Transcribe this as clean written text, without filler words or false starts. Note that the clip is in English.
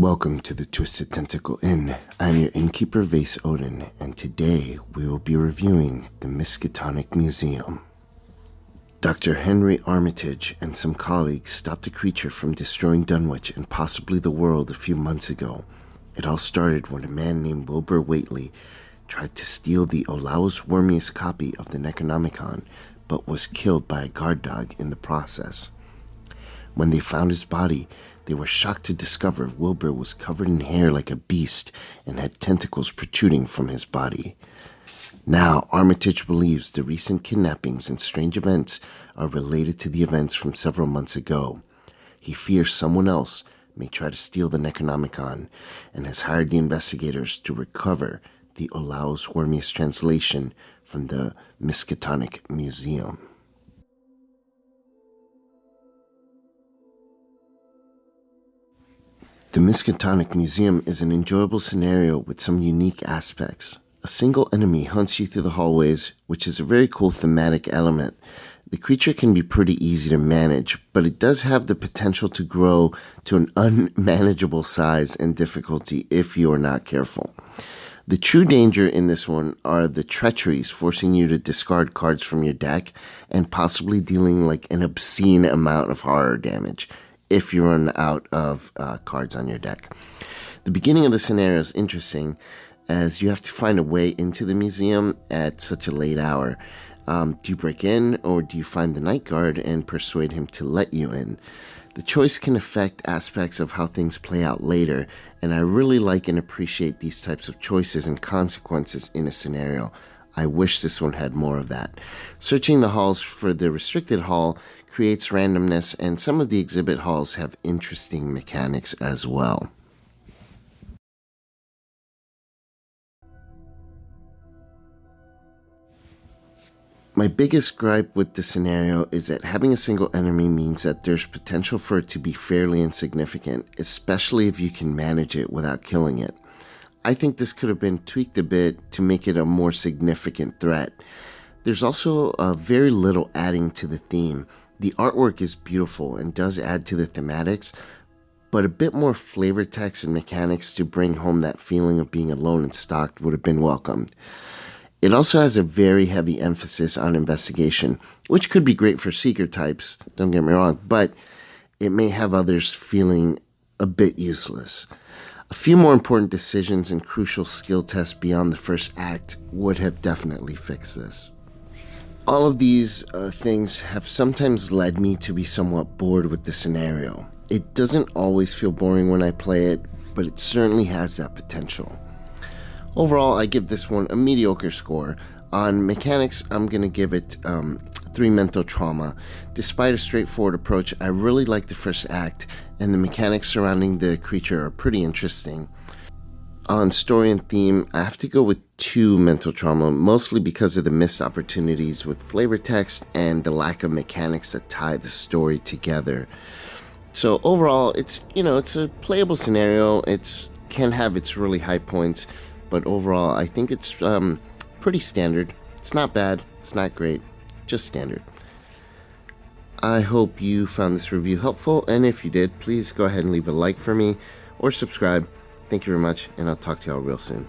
Welcome to the Twisted Tentacle Inn. I'm your Innkeeper Vase Odin, and today we will be reviewing the Miskatonic Museum. Dr. Henry Armitage and some colleagues stopped a creature from destroying Dunwich and possibly the world a few months ago. It all started when a man named Wilbur Whately tried to steal the Olaus Wormius copy of the Necronomicon, but was killed by a guard dog in the process. When they found his body, they were shocked to discover Wilbur was covered in hair like a beast and had tentacles protruding from his body. Now, Armitage believes the recent kidnappings and strange events are related to the events from several months ago. He fears someone else may try to steal the Necronomicon and has hired the investigators to recover the Olaus Wormius translation from the Miskatonic Museum. The Miskatonic Museum is an enjoyable scenario with some unique aspects. A single enemy hunts you through the hallways, which is a very cool thematic element. The creature can be pretty easy to manage, but it does have the potential to grow to an unmanageable size and difficulty if you are not careful. The true danger in this one are the treacheries, forcing you to discard cards from your deck and possibly dealing like an obscene amount of horror damage if you run out of cards on your deck. The beginning of the scenario is interesting, as you have to find a way into the museum at such a late hour. Do you break in, or do you find the night guard and persuade him to let you in? The choice can affect aspects of how things play out later, and I really like and appreciate these types of choices and consequences in a scenario. I wish this one had more of that. Searching the halls for the restricted hall creates randomness, and some of the exhibit halls have interesting mechanics as well. My biggest gripe with the scenario is that having a single enemy means that there's potential for it to be fairly insignificant, especially if you can manage it without killing it. I think this could have been tweaked a bit to make it a more significant threat. There's also very little adding to the theme. The artwork is beautiful and does add to the thematics, but a bit more flavor text and mechanics to bring home that feeling of being alone and stalked would have been welcomed. It also has a very heavy emphasis on investigation, which could be great for seeker types, don't get me wrong, but it may have others feeling a bit useless. A few more important decisions and crucial skill tests beyond the first act would have definitely fixed this. All of these things have sometimes led me to be somewhat bored with the scenario. It doesn't always feel boring when I play it, but it certainly has that potential. Overall, I give this one a mediocre score. On mechanics, I'm going to give it 3 mental trauma. Despite a straightforward approach, I really like the first act, and the mechanics surrounding the creature are pretty interesting. On story and theme, I have to go with 2 mental trauma, mostly because of the missed opportunities with flavor text and the lack of mechanics that tie the story together. So overall, it's a playable scenario. It can have its really high points, but overall, I think it's pretty standard. It's not bad, it's not great, just standard. I hope you found this review helpful, and if you did, please go ahead and leave a like for me or subscribe. Thank you very much, and I'll talk to y'all real soon.